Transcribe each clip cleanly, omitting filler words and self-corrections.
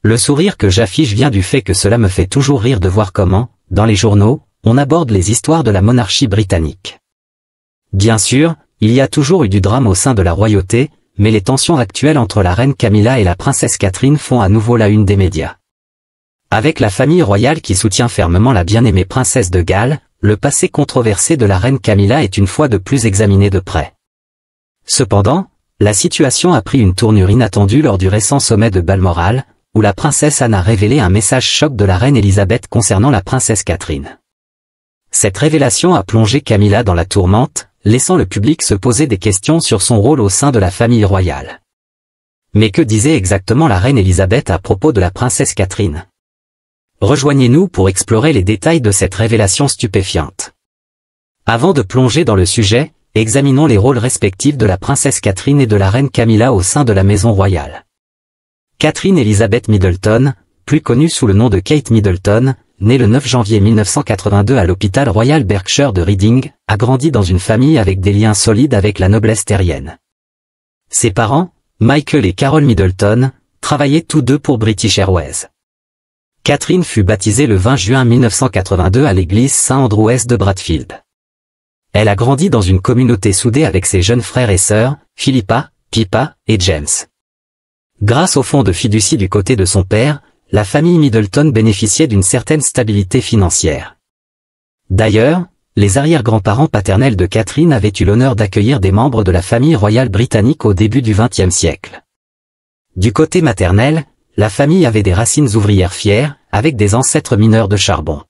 Le sourire que j'affiche vient du fait que cela me fait toujours rire de voir comment, dans les journaux, on aborde les histoires de la monarchie britannique. Bien sûr, il y a toujours eu du drame au sein de la royauté, mais les tensions actuelles entre la reine Camilla et la princesse Catherine font à nouveau la une des médias. Avec la famille royale qui soutient fermement la bien-aimée princesse de Galles, le passé controversé de la reine Camilla est une fois de plus examiné de près. Cependant, la situation a pris une tournure inattendue lors du récent sommet de Balmoral, où la princesse Anne a révélé un message choc de la reine Elisabeth concernant la princesse Catherine. Cette révélation a plongé Camilla dans la tourmente, laissant le public se poser des questions sur son rôle au sein de la famille royale. Mais que disait exactement la reine Elisabeth à propos de la princesse Catherine? Rejoignez-nous pour explorer les détails de cette révélation stupéfiante. Avant de plonger dans le sujet, examinons les rôles respectifs de la princesse Catherine et de la reine Camilla au sein de la maison royale. Catherine Elizabeth Middleton, plus connue sous le nom de Kate Middleton, née le 9 janvier 1982 à l'hôpital Royal Berkshire de Reading, a grandi dans une famille avec des liens solides avec la noblesse terrienne. Ses parents, Michael et Carol Middleton, travaillaient tous deux pour British Airways. Catherine fut baptisée le 20 juin 1982 à l'église Saint-Andrews de Bradfield. Elle a grandi dans une communauté soudée avec ses jeunes frères et sœurs, Philippa, Pippa et James. Grâce au fonds de fiducie du côté de son père, la famille Middleton bénéficiait d'une certaine stabilité financière. D'ailleurs, les arrière-grands-parents paternels de Catherine avaient eu l'honneur d'accueillir des membres de la famille royale britannique au début du XXe siècle. Du côté maternel, la famille avait des racines ouvrières fières, avec des ancêtres mineurs de charbon.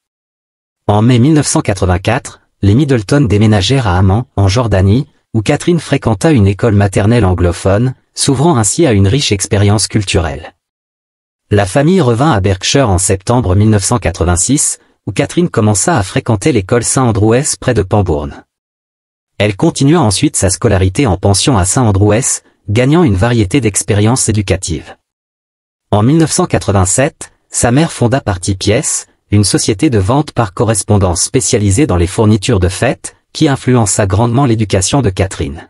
En mai 1984, les Middleton déménagèrent à Amman, en Jordanie, où Catherine fréquenta une école maternelle anglophone, s'ouvrant ainsi à une riche expérience culturelle. La famille revint à Berkshire en septembre 1986, où Catherine commença à fréquenter l'école Saint-Andrews près de Pembrun. Elle continua ensuite sa scolarité en pension à Saint-Andrews, gagnant une variété d'expériences éducatives. En 1987, sa mère fonda Party Pièces, une société de vente par correspondance spécialisée dans les fournitures de fête, qui influença grandement l'éducation de Catherine.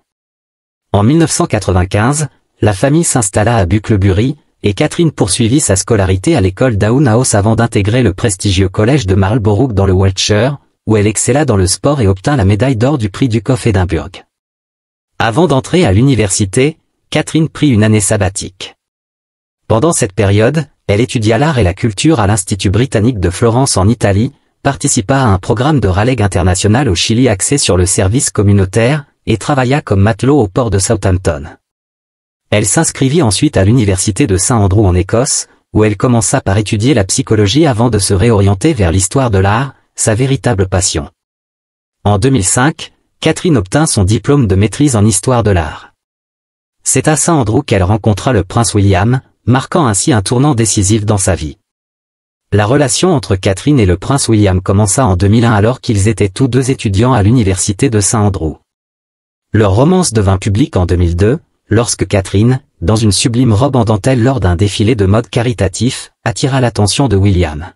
En 1995, la famille s'installa à Bucklebury, et Catherine poursuivit sa scolarité à l'école Downe House avant d'intégrer le prestigieux collège de Marlborough dans le Wiltshire, où elle excella dans le sport et obtint la médaille d'or du prix Duke of Edinburgh. Avant d'entrer à l'université, Catherine prit une année sabbatique. Pendant cette période, elle étudia l'art et la culture à l'Institut britannique de Florence en Italie, participa à un programme de rallye international au Chili axé sur le service communautaire, et travailla comme matelot au port de Southampton. Elle s'inscrivit ensuite à l'université de Saint-Andrew en Écosse, où elle commença par étudier la psychologie avant de se réorienter vers l'histoire de l'art, sa véritable passion. En 2005, Catherine obtint son diplôme de maîtrise en histoire de l'art. C'est à Saint-Andrew qu'elle rencontra le prince William, marquant ainsi un tournant décisif dans sa vie. La relation entre Catherine et le prince William commença en 2001 alors qu'ils étaient tous deux étudiants à l'université de Saint-Andrew. Leur romance devint publique en 2002, lorsque Catherine, dans une sublime robe en dentelle lors d'un défilé de mode caritatif, attira l'attention de William.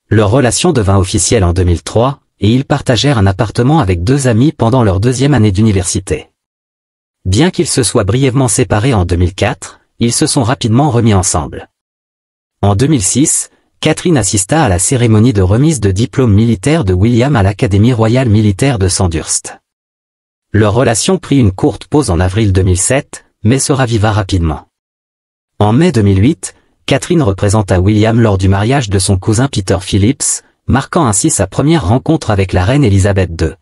Leur relation devint officielle en 2003, et ils partagèrent un appartement avec deux amis pendant leur deuxième année d'université. Bien qu'ils se soient brièvement séparés en 2004, ils se sont rapidement remis ensemble. En 2006, Catherine assista à la cérémonie de remise de diplôme militaire de William à l'Académie royale militaire de Sandhurst. Leur relation prit une courte pause en avril 2007, mais se raviva rapidement. En mai 2008, Catherine représenta William lors du mariage de son cousin Peter Phillips, marquant ainsi sa première rencontre avec la reine Elisabeth II.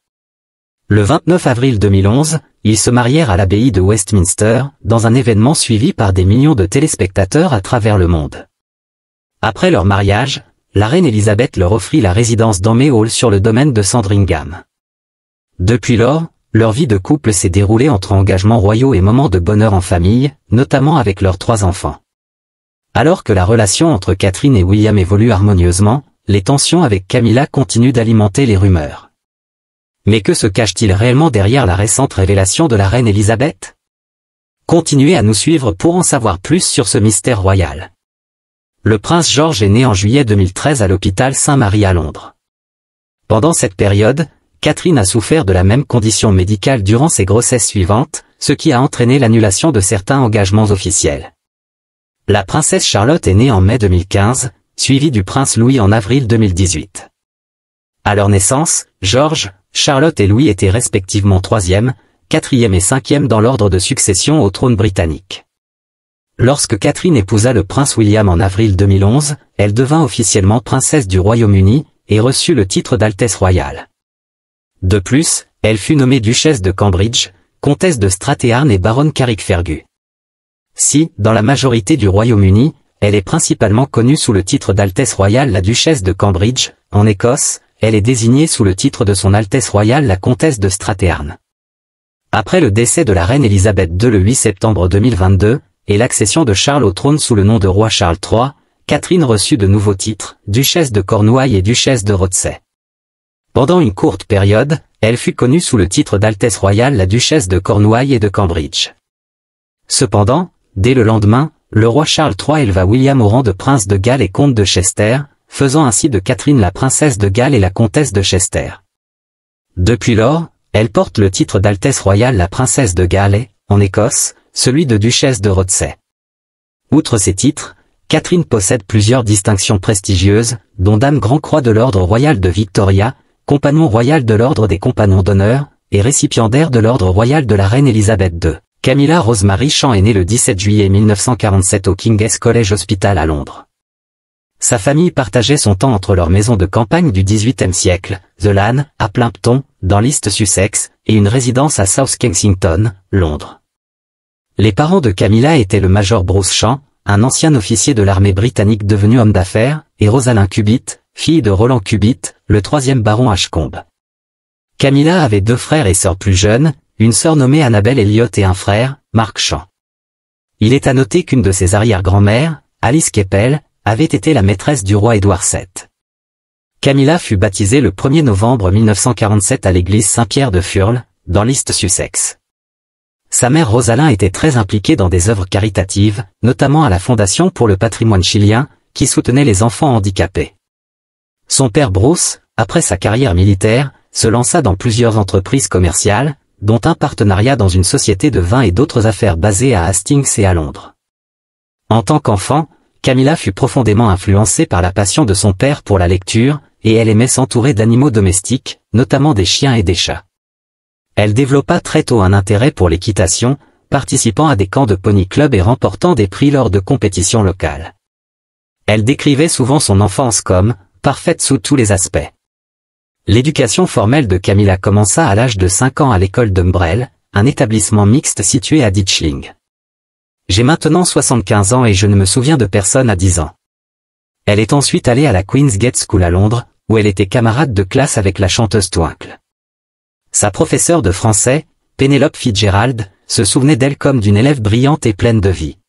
Le 29 avril 2011, ils se marièrent à l'abbaye de Westminster, dans un événement suivi par des millions de téléspectateurs à travers le monde. Après leur mariage, la reine Elisabeth leur offrit la résidence d'Amey Hall sur le domaine de Sandringham. Depuis lors, leur vie de couple s'est déroulée entre engagements royaux et moments de bonheur en famille, notamment avec leurs 3 enfants. Alors que la relation entre Catherine et William évolue harmonieusement, les tensions avec Camilla continuent d'alimenter les rumeurs. Mais que se cache-t-il réellement derrière la récente révélation de la reine Elisabeth? Continuez à nous suivre pour en savoir plus sur ce mystère royal. Le prince George est né en juillet 2013 à l'hôpital Saint-Marie à Londres. Pendant cette période, Catherine a souffert de la même condition médicale durant ses grossesses suivantes, ce qui a entraîné l'annulation de certains engagements officiels. La princesse Charlotte est née en mai 2015, suivie du prince Louis en avril 2018. À leur naissance, George, Charlotte et Louis étaient respectivement 3e, 4e et 5e dans l'ordre de succession au trône britannique. Lorsque Catherine épousa le prince William en avril 2011, elle devint officiellement princesse du Royaume-Uni et reçut le titre d'Altesse royale. De plus, elle fut nommée duchesse de Cambridge, comtesse de Strathearn et baronne Carrickfergus. Si, dans la majorité du Royaume-Uni, elle est principalement connue sous le titre d'Altesse royale la duchesse de Cambridge, en Écosse, elle est désignée sous le titre de son Altesse royale la comtesse de Strathearn. Après le décès de la reine Elisabeth II le 8 septembre 2022, et l'accession de Charles au trône sous le nom de roi Charles III, Catherine reçut de nouveaux titres, duchesse de Cornouailles et duchesse de Rothesay. Pendant une courte période, elle fut connue sous le titre d'Altesse royale la duchesse de Cornouailles et de Cambridge. Cependant, dès le lendemain, le roi Charles III éleva William au rang de prince de Galles et comte de Chester, faisant ainsi de Catherine la princesse de Galles et la comtesse de Chester. Depuis lors, elle porte le titre d'Altesse royale la princesse de Galles et, en Écosse, celui de duchesse de Rothesay. Outre ces titres, Catherine possède plusieurs distinctions prestigieuses, dont Dame Grand Croix de l'Ordre royal de Victoria, Compagnon royal de l'Ordre des Compagnons d'honneur, et récipiendaire de l'Ordre royal de la reine Elisabeth II. Camilla Rosemary Shaw est née le 17 juillet 1947 au King's College Hospital à Londres. Sa famille partageait son temps entre leur maison de campagne du XVIIIe siècle, The Lan, à Plympton, dans l'East Sussex, et une résidence à South Kensington, Londres. Les parents de Camilla étaient le major Bruce Shaw, un ancien officier de l'armée britannique devenu homme d'affaires, et Rosalind Cubitt, fille de Roland Cubitt, le 3e baron Ashcombe. Camilla avait 2 frères et sœurs plus jeunes, une sœur nommée Annabel Elliot et un frère, Mark Shaw. Il est à noter qu'une de ses arrière-grand-mères, Alice Keppel, avait été la maîtresse du roi Édouard VII. Camilla fut baptisée le 1er novembre 1947 à l'église Saint-Pierre de Furles, dans l'East Sussex. Sa mère Rosalind était très impliquée dans des œuvres caritatives, notamment à la Fondation pour le patrimoine chilien, qui soutenait les enfants handicapés. Son père Bruce, après sa carrière militaire, se lança dans plusieurs entreprises commerciales, dont un partenariat dans une société de vin et d'autres affaires basées à Hastings et à Londres. En tant qu'enfant, Camilla fut profondément influencée par la passion de son père pour la lecture, et elle aimait s'entourer d'animaux domestiques, notamment des chiens et des chats. Elle développa très tôt un intérêt pour l'équitation, participant à des camps de pony club et remportant des prix lors de compétitions locales. Elle décrivait souvent son enfance comme « parfaite sous tous les aspects ». L'éducation formelle de Camilla commença à l'âge de 5 ans à l'école d'Umbrell, un établissement mixte situé à Ditchling. J'ai maintenant 75 ans et je ne me souviens de personne à 10 ans. Elle est ensuite allée à la Queen's Gate School à Londres, où elle était camarade de classe avec la chanteuse Twinkle. Sa professeure de français, Penelope Fitzgerald, se souvenait d'elle comme d'une élève brillante et pleine de vie.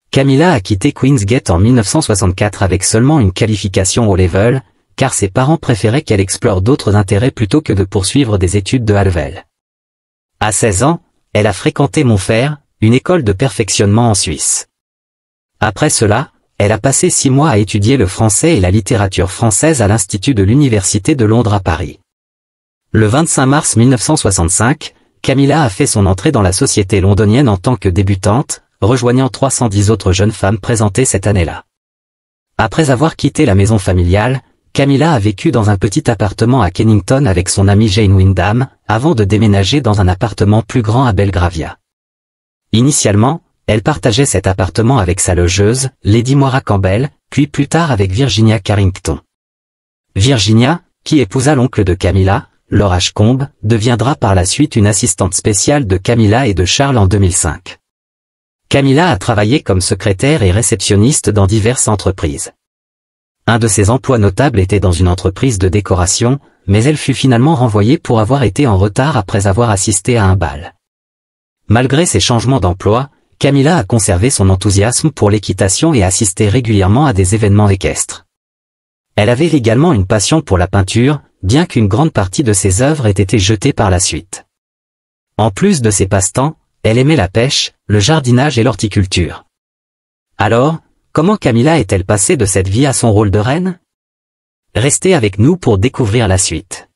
Camilla a quitté Queen's Gate en 1964 avec seulement une qualification au level, car ses parents préféraient qu'elle explore d'autres intérêts plutôt que de poursuivre des études de haut level. À 16 ans, elle a fréquenté Montfer, une école de perfectionnement en Suisse. Après cela, elle a passé 6 mois à étudier le français et la littérature française à l'Institut de l'Université de Londres à Paris. Le 25 mars 1965, Camilla a fait son entrée dans la société londonienne en tant que débutante, rejoignant 310 autres jeunes femmes présentées cette année-là. Après avoir quitté la maison familiale, Camilla a vécu dans un petit appartement à Kennington avec son amie Jane Wyndham, avant de déménager dans un appartement plus grand à Belgravia. Initialement, elle partageait cet appartement avec sa logeuse, Lady Moira Campbell, puis plus tard avec Virginia Carrington. Virginia, qui épousa l'oncle de Camilla, Lord Ashcombe, deviendra par la suite une assistante spéciale de Camilla et de Charles en 2005. Camilla a travaillé comme secrétaire et réceptionniste dans diverses entreprises. Un de ses emplois notables était dans une entreprise de décoration, mais elle fut finalement renvoyée pour avoir été en retard après avoir assisté à un bal. Malgré ces changements d'emploi, Camilla a conservé son enthousiasme pour l'équitation et assisté régulièrement à des événements équestres. Elle avait également une passion pour la peinture, bien qu'une grande partie de ses œuvres ait été jetée par la suite. En plus de ses passe-temps, elle aimait la pêche, le jardinage et l'horticulture. Alors, comment Camilla est-elle passée de cette vie à son rôle de reine? Restez avec nous pour découvrir la suite.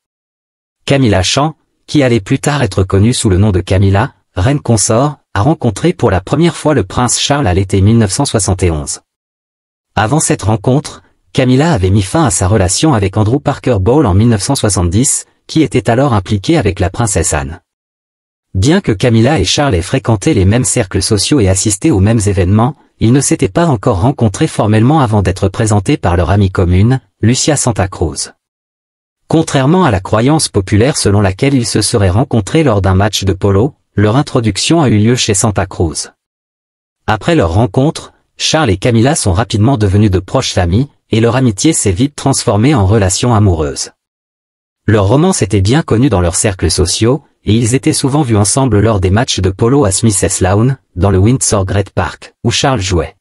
Camilla Shaw, qui allait plus tard être connue sous le nom de Camilla, reine consort, a rencontré pour la première fois le prince Charles à l'été 1971. Avant cette rencontre, Camilla avait mis fin à sa relation avec Andrew Parker Bowles en 1970, qui était alors impliqué avec la princesse Anne. Bien que Camilla et Charles aient fréquenté les mêmes cercles sociaux et assisté aux mêmes événements, ils ne s'étaient pas encore rencontrés formellement avant d'être présentés par leur amie commune, Lucia Santa Cruz. Contrairement à la croyance populaire selon laquelle ils se seraient rencontrés lors d'un match de polo, leur introduction a eu lieu chez Santa Cruz. Après leur rencontre, Charles et Camilla sont rapidement devenus de proches amis, et leur amitié s'est vite transformée en relation amoureuse. Leur romance était bien connue dans leurs cercles sociaux, et ils étaient souvent vus ensemble lors des matchs de polo à Smith's Lawn, dans le Windsor Great Park, où Charles jouait.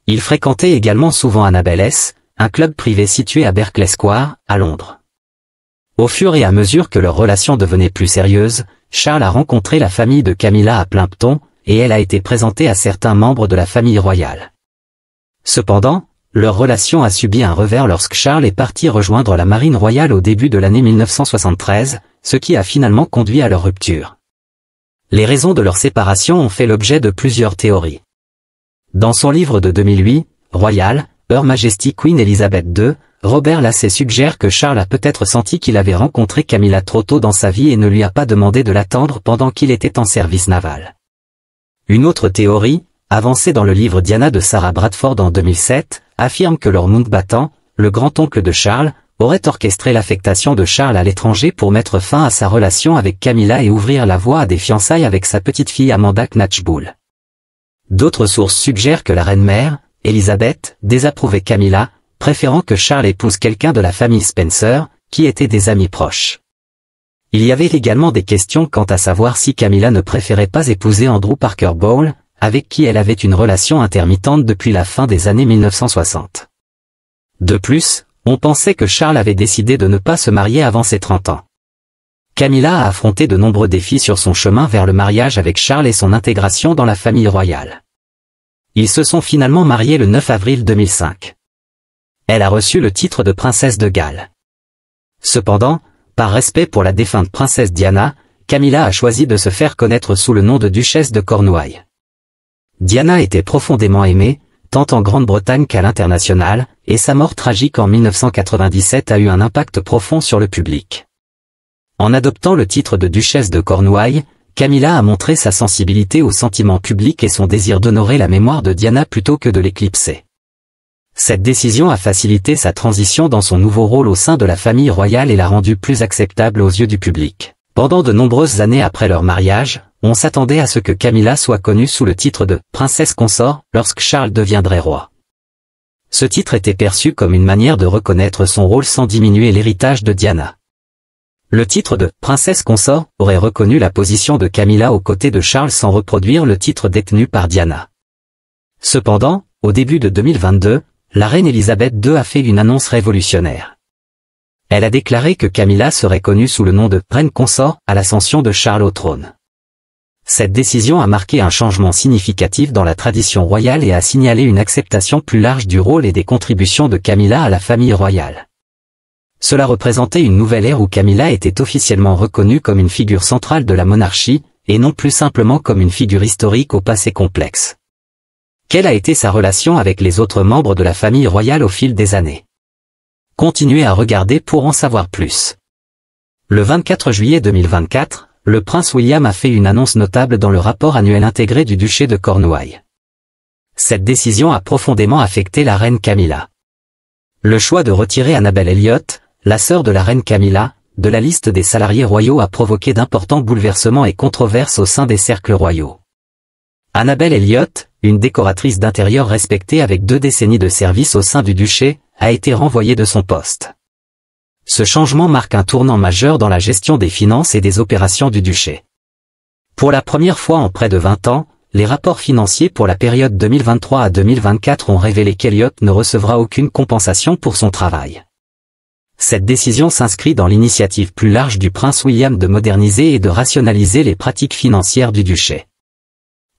Ils fréquentaient également souvent Annabel S, un club privé situé à Berkeley Square, à Londres. Au fur et à mesure que leur relation devenait plus sérieuse, Charles a rencontré la famille de Camilla à Plimpton, et elle a été présentée à certains membres de la famille royale. Cependant, leur relation a subi un revers lorsque Charles est parti rejoindre la marine royale au début de l'année 1973, ce qui a finalement conduit à leur rupture. Les raisons de leur séparation ont fait l'objet de plusieurs théories. Dans son livre de 2008, Royal, Her Majesty Queen Elizabeth II, Robert Lassay suggère que Charles a peut-être senti qu'il avait rencontré Camilla trop tôt dans sa vie et ne lui a pas demandé de l'attendre pendant qu'il était en service naval. Une autre théorie, avancée dans le livre Diana de Sarah Bradford en 2007, affirme que Lord Mountbatten, le grand-oncle de Charles, aurait orchestré l'affectation de Charles à l'étranger pour mettre fin à sa relation avec Camilla et ouvrir la voie à des fiançailles avec sa petite-fille Amanda Knatchbull. D'autres sources suggèrent que la reine-mère, Elisabeth, désapprouvait Camilla, préférant que Charles épouse quelqu'un de la famille Spencer, qui étaient des amis proches. Il y avait également des questions quant à savoir si Camilla ne préférait pas épouser Andrew Parker Bowles, avec qui elle avait une relation intermittente depuis la fin des années 1960. De plus, on pensait que Charles avait décidé de ne pas se marier avant ses 30 ans. Camilla a affronté de nombreux défis sur son chemin vers le mariage avec Charles et son intégration dans la famille royale. Ils se sont finalement mariés le 9 avril 2005. Elle a reçu le titre de princesse de Galles. Cependant, par respect pour la défunte princesse Diana, Camilla a choisi de se faire connaître sous le nom de duchesse de Cornouailles. Diana était profondément aimée, tant en Grande-Bretagne qu'à l'international, et sa mort tragique en 1997 a eu un impact profond sur le public. En adoptant le titre de duchesse de Cornouailles, Camilla a montré sa sensibilité aux sentiments publics et son désir d'honorer la mémoire de Diana plutôt que de l'éclipser. Cette décision a facilité sa transition dans son nouveau rôle au sein de la famille royale et l'a rendue plus acceptable aux yeux du public. Pendant de nombreuses années après leur mariage, on s'attendait à ce que Camilla soit connue sous le titre de « princesse consort » lorsque Charles deviendrait roi. Ce titre était perçu comme une manière de reconnaître son rôle sans diminuer l'héritage de Diana. Le titre de « princesse consort » aurait reconnu la position de Camilla aux côtés de Charles sans reproduire le titre détenu par Diana. Cependant, au début de 2022, la reine Elisabeth II a fait une annonce révolutionnaire. Elle a déclaré que Camilla serait connue sous le nom de « reine consort » à l'ascension de Charles au trône. Cette décision a marqué un changement significatif dans la tradition royale et a signalé une acceptation plus large du rôle et des contributions de Camilla à la famille royale. Cela représentait une nouvelle ère où Camilla était officiellement reconnue comme une figure centrale de la monarchie, et non plus simplement comme une figure historique au passé complexe. Quelle a été sa relation avec les autres membres de la famille royale au fil des années? Continuez à regarder pour en savoir plus. Le 24 juillet 2024, le prince William a fait une annonce notable dans le rapport annuel intégré du duché de Cornouailles. Cette décision a profondément affecté la reine Camilla. Le choix de retirer Annabel Elliott, la sœur de la reine Camilla, de la liste des salariés royaux a provoqué d'importants bouleversements et controverses au sein des cercles royaux. Annabel Elliott, une décoratrice d'intérieur respectée avec 2 décennies de service au sein du duché, a été renvoyée de son poste. Ce changement marque un tournant majeur dans la gestion des finances et des opérations du duché. Pour la première fois en près de 20 ans, les rapports financiers pour la période 2023 à 2024 ont révélé qu'Elliott ne recevra aucune compensation pour son travail. Cette décision s'inscrit dans l'initiative plus large du prince William de moderniser et de rationaliser les pratiques financières du duché.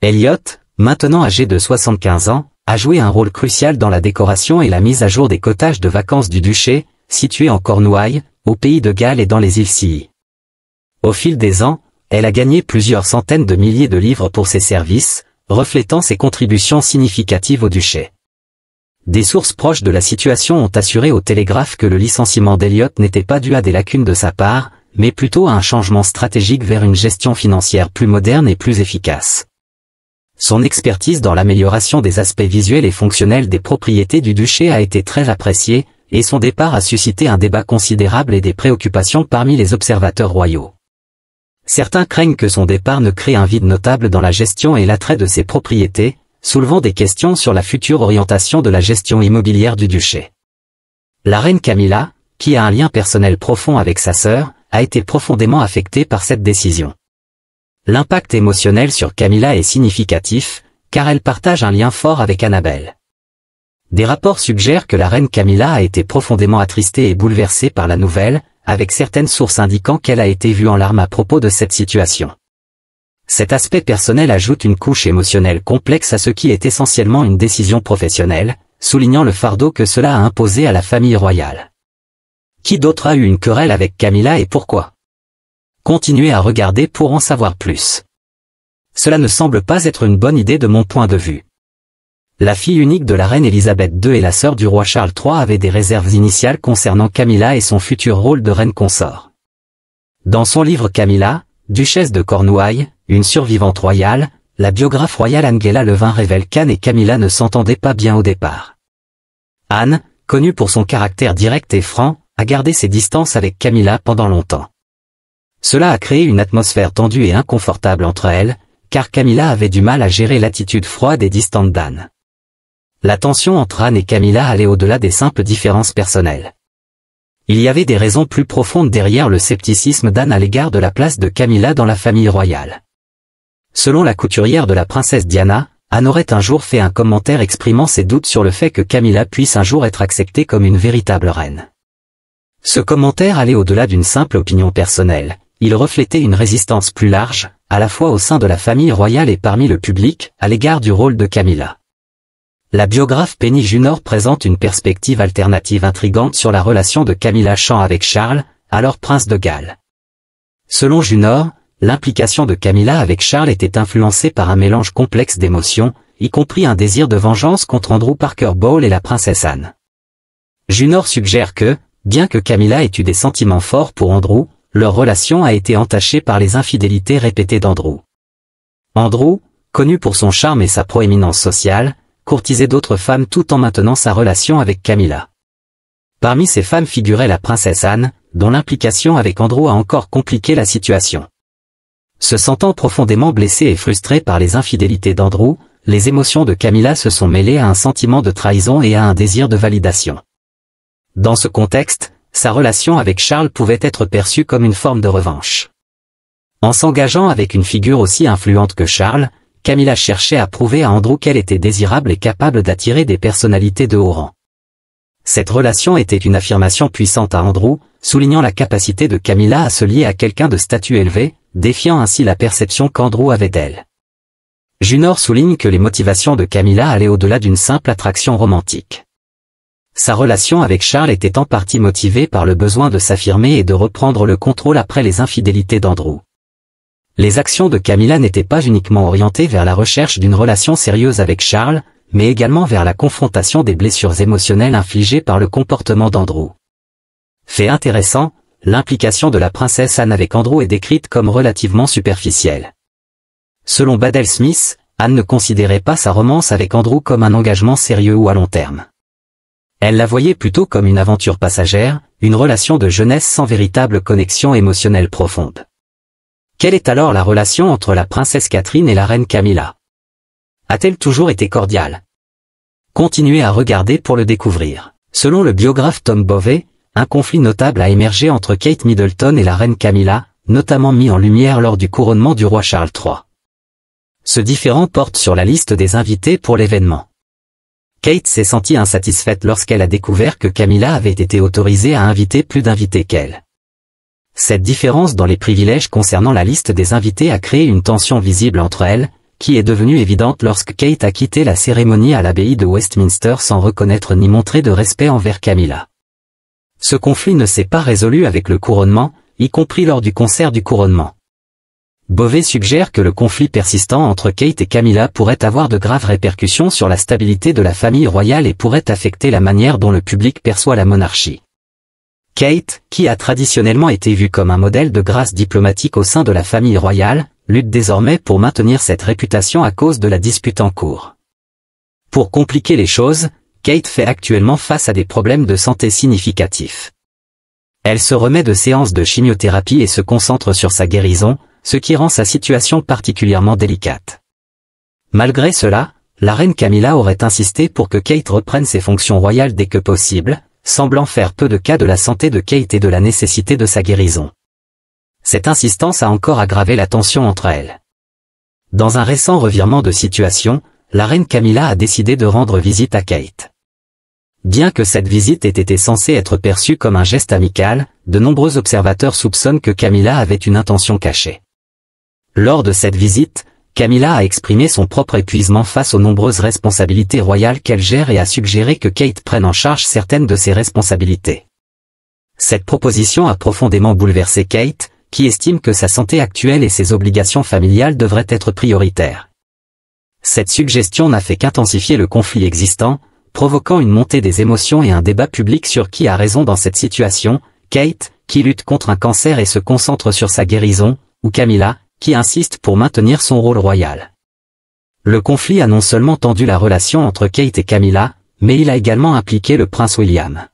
Elliott, maintenant âgé de 75 ans, a joué un rôle crucial dans la décoration et la mise à jour des cottages de vacances du duché, situés en Cornouailles, au pays de Galles et dans les îles Scilly. Au fil des ans, elle a gagné plusieurs centaines de milliers de livres pour ses services, reflétant ses contributions significatives au duché. Des sources proches de la situation ont assuré au Télégraphe que le licenciement d'Elliot n'était pas dû à des lacunes de sa part, mais plutôt à un changement stratégique vers une gestion financière plus moderne et plus efficace. Son expertise dans l'amélioration des aspects visuels et fonctionnels des propriétés du duché a été très appréciée, et son départ a suscité un débat considérable et des préoccupations parmi les observateurs royaux. Certains craignent que son départ ne crée un vide notable dans la gestion et l'attrait de ses propriétés, soulevant des questions sur la future orientation de la gestion immobilière du duché. La reine Camilla, qui a un lien personnel profond avec sa sœur, a été profondément affectée par cette décision. L'impact émotionnel sur Camilla est significatif, car elle partage un lien fort avec Annabelle. Des rapports suggèrent que la reine Camilla a été profondément attristée et bouleversée par la nouvelle, avec certaines sources indiquant qu'elle a été vue en larmes à propos de cette situation. Cet aspect personnel ajoute une couche émotionnelle complexe à ce qui est essentiellement une décision professionnelle, soulignant le fardeau que cela a imposé à la famille royale. Qui d'autre a eu une querelle avec Camilla et pourquoi? Continuez à regarder pour en savoir plus. Cela ne semble pas être une bonne idée de mon point de vue. La fille unique de la reine Elisabeth II et la sœur du roi Charles III avaient des réserves initiales concernant Camilla et son futur rôle de reine consort. Dans son livre Camilla, duchesse de Cornouailles, une survivante royale, la biographe royale Angela Levin révèle qu'Anne et Camilla ne s'entendaient pas bien au départ. Anne, connue pour son caractère direct et franc, a gardé ses distances avec Camilla pendant longtemps. Cela a créé une atmosphère tendue et inconfortable entre elles, car Camilla avait du mal à gérer l'attitude froide et distante d'Anne. La tension entre Anne et Camilla allait au-delà des simples différences personnelles. Il y avait des raisons plus profondes derrière le scepticisme d'Anne à l'égard de la place de Camilla dans la famille royale. Selon la couturière de la princesse Diana, Anne aurait un jour fait un commentaire exprimant ses doutes sur le fait que Camilla puisse un jour être acceptée comme une véritable reine. Ce commentaire allait au-delà d'une simple opinion personnelle, il reflétait une résistance plus large, à la fois au sein de la famille royale et parmi le public, à l'égard du rôle de Camilla. La biographe Penny Junor présente une perspective alternative intrigante sur la relation de Camilla Champ avec Charles, alors prince de Galles. Selon Junor, l'implication de Camilla avec Charles était influencée par un mélange complexe d'émotions, y compris un désir de vengeance contre Andrew Parker Bowles et la princesse Anne. Junor suggère que, bien que Camilla ait eu des sentiments forts pour Andrew, leur relation a été entachée par les infidélités répétées d'Andrew. Andrew, connu pour son charme et sa proéminence sociale, courtisait d'autres femmes tout en maintenant sa relation avec Camilla. Parmi ces femmes figurait la princesse Anne, dont l'implication avec Andrew a encore compliqué la situation. Se sentant profondément blessée et frustrée par les infidélités d'Andrew, les émotions de Camilla se sont mêlées à un sentiment de trahison et à un désir de validation. Dans ce contexte, sa relation avec Charles pouvait être perçue comme une forme de revanche. En s'engageant avec une figure aussi influente que Charles, Camilla cherchait à prouver à Andrew qu'elle était désirable et capable d'attirer des personnalités de haut rang. Cette relation était une affirmation puissante à Andrew, soulignant la capacité de Camilla à se lier à quelqu'un de statut élevé, défiant ainsi la perception qu'Andrew avait d'elle. Junor souligne que les motivations de Camilla allaient au-delà d'une simple attraction romantique. Sa relation avec Charles était en partie motivée par le besoin de s'affirmer et de reprendre le contrôle après les infidélités d'Andrew. Les actions de Camilla n'étaient pas uniquement orientées vers la recherche d'une relation sérieuse avec Charles, mais également vers la confrontation des blessures émotionnelles infligées par le comportement d'Andrew. Fait intéressant, l'implication de la princesse Anne avec Andrew est décrite comme relativement superficielle. Selon Badell Smith, Anne ne considérait pas sa romance avec Andrew comme un engagement sérieux ou à long terme. Elle la voyait plutôt comme une aventure passagère, une relation de jeunesse sans véritable connexion émotionnelle profonde. Quelle est alors la relation entre la princesse Catherine et la reine Camilla? A-t-elle toujours été cordiale? Continuez à regarder pour le découvrir. Selon le biographe Tom Bovey, un conflit notable a émergé entre Kate Middleton et la reine Camilla, notamment mis en lumière lors du couronnement du roi Charles III. Ce différend porte sur la liste des invités pour l'événement. Kate s'est sentie insatisfaite lorsqu'elle a découvert que Camilla avait été autorisée à inviter plus d'invités qu'elle. Cette différence dans les privilèges concernant la liste des invités a créé une tension visible entre elles, qui est devenue évidente lorsque Kate a quitté la cérémonie à l'abbaye de Westminster sans reconnaître ni montrer de respect envers Camilla. Ce conflit ne s'est pas résolu avec le couronnement, y compris lors du concert du couronnement. Bové suggère que le conflit persistant entre Kate et Camilla pourrait avoir de graves répercussions sur la stabilité de la famille royale et pourrait affecter la manière dont le public perçoit la monarchie. Kate, qui a traditionnellement été vue comme un modèle de grâce diplomatique au sein de la famille royale, lutte désormais pour maintenir cette réputation à cause de la dispute en cours. Pour compliquer les choses, Kate fait actuellement face à des problèmes de santé significatifs. Elle se remet de séances de chimiothérapie et se concentre sur sa guérison, ce qui rend sa situation particulièrement délicate. Malgré cela, la reine Camilla aurait insisté pour que Kate reprenne ses fonctions royales dès que possible, semblant faire peu de cas de la santé de Kate et de la nécessité de sa guérison. Cette insistance a encore aggravé la tension entre elles. Dans un récent revirement de situation, la reine Camilla a décidé de rendre visite à Kate. Bien que cette visite ait été censée être perçue comme un geste amical, de nombreux observateurs soupçonnent que Camilla avait une intention cachée. Lors de cette visite, Camilla a exprimé son propre épuisement face aux nombreuses responsabilités royales qu'elle gère et a suggéré que Kate prenne en charge certaines de ses responsabilités. Cette proposition a profondément bouleversé Kate, qui estime que sa santé actuelle et ses obligations familiales devraient être prioritaires. Cette suggestion n'a fait qu'intensifier le conflit existant, provoquant une montée des émotions et un débat public sur qui a raison dans cette situation, Kate, qui lutte contre un cancer et se concentre sur sa guérison, ou Camilla, qui insiste pour maintenir son rôle royal. Le conflit a non seulement tendu la relation entre Kate et Camilla, mais il a également impliqué le prince William.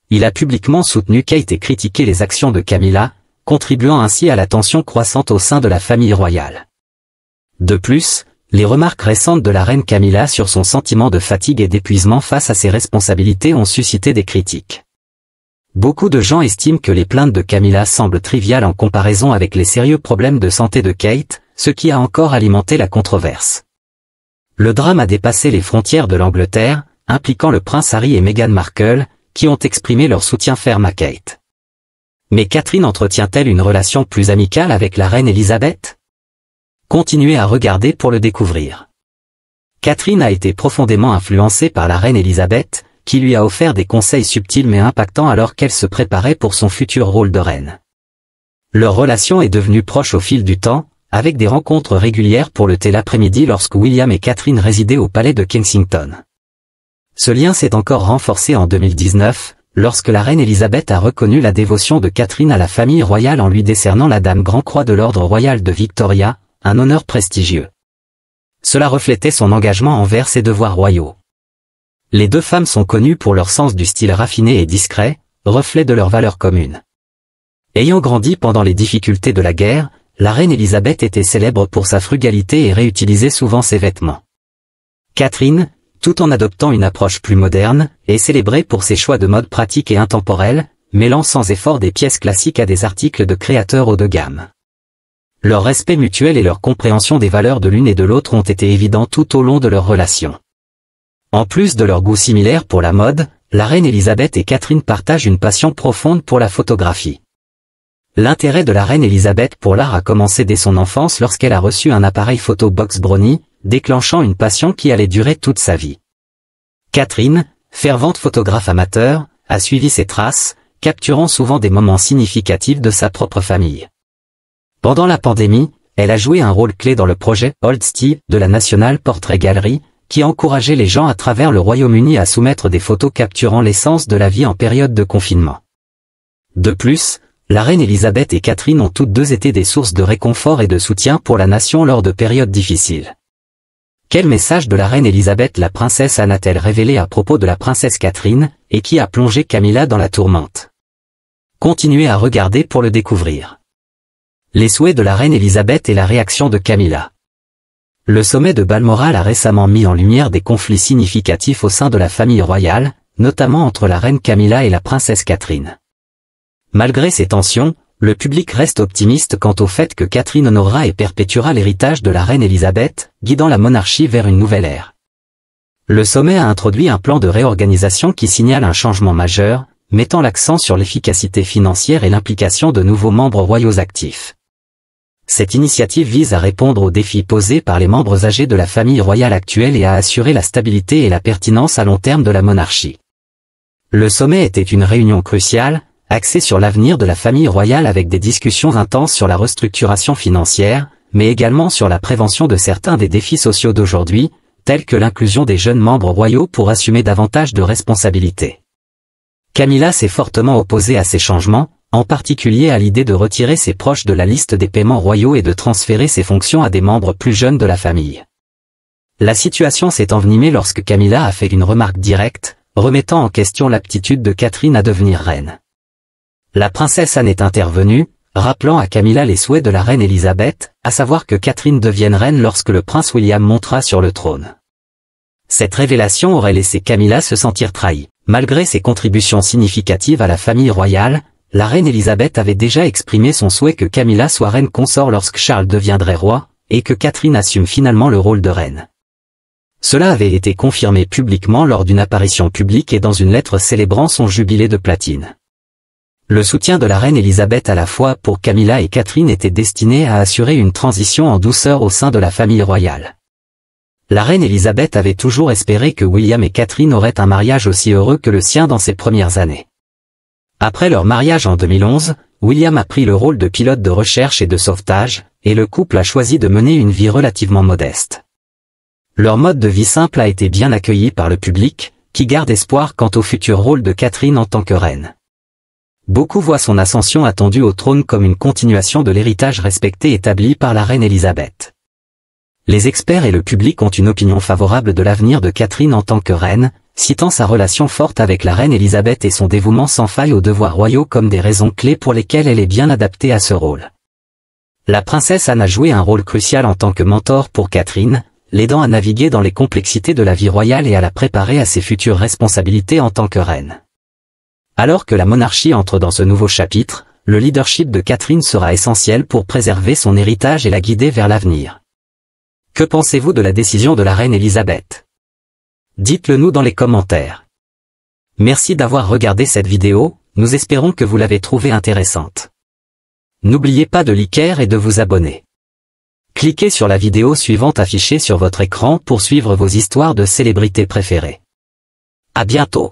Il a publiquement soutenu Kate et critiqué les actions de Camilla, contribuant ainsi à la tension croissante au sein de la famille royale. De plus, les remarques récentes de la reine Camilla sur son sentiment de fatigue et d'épuisement face à ses responsabilités ont suscité des critiques. Beaucoup de gens estiment que les plaintes de Camilla semblent triviales en comparaison avec les sérieux problèmes de santé de Kate, ce qui a encore alimenté la controverse. Le drame a dépassé les frontières de l'Angleterre, impliquant le prince Harry et Meghan Markle, qui ont exprimé leur soutien ferme à Kate. Mais Catherine entretient-elle une relation plus amicale avec la reine Elisabeth ? Continuez à regarder pour le découvrir. Catherine a été profondément influencée par la reine Elisabeth, qui lui a offert des conseils subtils mais impactants alors qu'elle se préparait pour son futur rôle de reine. Leur relation est devenue proche au fil du temps, avec des rencontres régulières pour le thé l'après-midi lorsque William et Catherine résidaient au palais de Kensington. Ce lien s'est encore renforcé en 2019, lorsque la reine Elisabeth a reconnu la dévotion de Catherine à la famille royale en lui décernant la Dame Grand Croix de l'Ordre Royal de Victoria, un honneur prestigieux. Cela reflétait son engagement envers ses devoirs royaux. Les deux femmes sont connues pour leur sens du style raffiné et discret, reflet de leurs valeurs communes. Ayant grandi pendant les difficultés de la guerre, la reine Elisabeth était célèbre pour sa frugalité et réutilisait souvent ses vêtements. Catherine, tout en adoptant une approche plus moderne, est célébrée pour ses choix de mode pratiques et intemporels, mêlant sans effort des pièces classiques à des articles de créateurs haut de gamme. Leur respect mutuel et leur compréhension des valeurs de l'une et de l'autre ont été évidents tout au long de leur relation. En plus de leur goût similaire pour la mode, la reine Elisabeth et Catherine partagent une passion profonde pour la photographie. L'intérêt de la reine Elisabeth pour l'art a commencé dès son enfance lorsqu'elle a reçu un appareil photo Box Brownie, déclenchant une passion qui allait durer toute sa vie. Catherine, fervente photographe amateur, a suivi ses traces, capturant souvent des moments significatifs de sa propre famille. Pendant la pandémie, elle a joué un rôle clé dans le projet Old Steve de la National Portrait Gallery, qui encourageait les gens à travers le Royaume-Uni à soumettre des photos capturant l'essence de la vie en période de confinement. De plus, la reine Elisabeth et Catherine ont toutes deux été des sources de réconfort et de soutien pour la nation lors de périodes difficiles. Quel message de la reine Elisabeth la princesse Anne a-t-elle révélé à propos de la princesse Catherine, et qui a plongé Camilla dans la tourmente? Continuez à regarder pour le découvrir. Les souhaits de la reine Elisabeth et la réaction de Camilla. Le sommet de Balmoral a récemment mis en lumière des conflits significatifs au sein de la famille royale, notamment entre la reine Camilla et la princesse Catherine. Malgré ces tensions, le public reste optimiste quant au fait que Catherine honorera et perpétuera l'héritage de la reine Elisabeth, guidant la monarchie vers une nouvelle ère. Le sommet a introduit un plan de réorganisation qui signale un changement majeur, mettant l'accent sur l'efficacité financière et l'implication de nouveaux membres royaux actifs. Cette initiative vise à répondre aux défis posés par les membres âgés de la famille royale actuelle et à assurer la stabilité et la pertinence à long terme de la monarchie. Le sommet était une réunion cruciale, axé sur l'avenir de la famille royale avec des discussions intenses sur la restructuration financière, mais également sur la prévention de certains des défis sociaux d'aujourd'hui, tels que l'inclusion des jeunes membres royaux pour assumer davantage de responsabilités. Camilla s'est fortement opposée à ces changements, en particulier à l'idée de retirer ses proches de la liste des paiements royaux et de transférer ses fonctions à des membres plus jeunes de la famille. La situation s'est envenimée lorsque Camilla a fait une remarque directe, remettant en question l'aptitude de Catherine à devenir reine. La princesse Anne est intervenue, rappelant à Camilla les souhaits de la reine Elisabeth, à savoir que Catherine devienne reine lorsque le prince William montera sur le trône. Cette révélation aurait laissé Camilla se sentir trahie. Malgré ses contributions significatives à la famille royale, la reine Elisabeth avait déjà exprimé son souhait que Camilla soit reine consort lorsque Charles deviendrait roi, et que Catherine assume finalement le rôle de reine. Cela avait été confirmé publiquement lors d'une apparition publique et dans une lettre célébrant son jubilé de platine. Le soutien de la reine Elisabeth à la fois pour Camilla et Catherine était destiné à assurer une transition en douceur au sein de la famille royale. La reine Elisabeth avait toujours espéré que William et Catherine auraient un mariage aussi heureux que le sien dans ses premières années. Après leur mariage en 2011, William a pris le rôle de pilote de recherche et de sauvetage, et le couple a choisi de mener une vie relativement modeste. Leur mode de vie simple a été bien accueilli par le public, qui garde espoir quant au futur rôle de Catherine en tant que reine. Beaucoup voient son ascension attendue au trône comme une continuation de l'héritage respecté établi par la reine Elisabeth. Les experts et le public ont une opinion favorable de l'avenir de Catherine en tant que reine, citant sa relation forte avec la reine Elisabeth et son dévouement sans faille aux devoirs royaux comme des raisons clés pour lesquelles elle est bien adaptée à ce rôle. La princesse Anne a joué un rôle crucial en tant que mentor pour Catherine, l'aidant à naviguer dans les complexités de la vie royale et à la préparer à ses futures responsabilités en tant que reine. Alors que la monarchie entre dans ce nouveau chapitre, le leadership de Catherine sera essentiel pour préserver son héritage et la guider vers l'avenir. Que pensez-vous de la décision de la reine Elisabeth? Dites-le nous dans les commentaires. Merci d'avoir regardé cette vidéo, nous espérons que vous l'avez trouvée intéressante. N'oubliez pas de liker et de vous abonner. Cliquez sur la vidéo suivante affichée sur votre écran pour suivre vos histoires de célébrités préférées. À bientôt.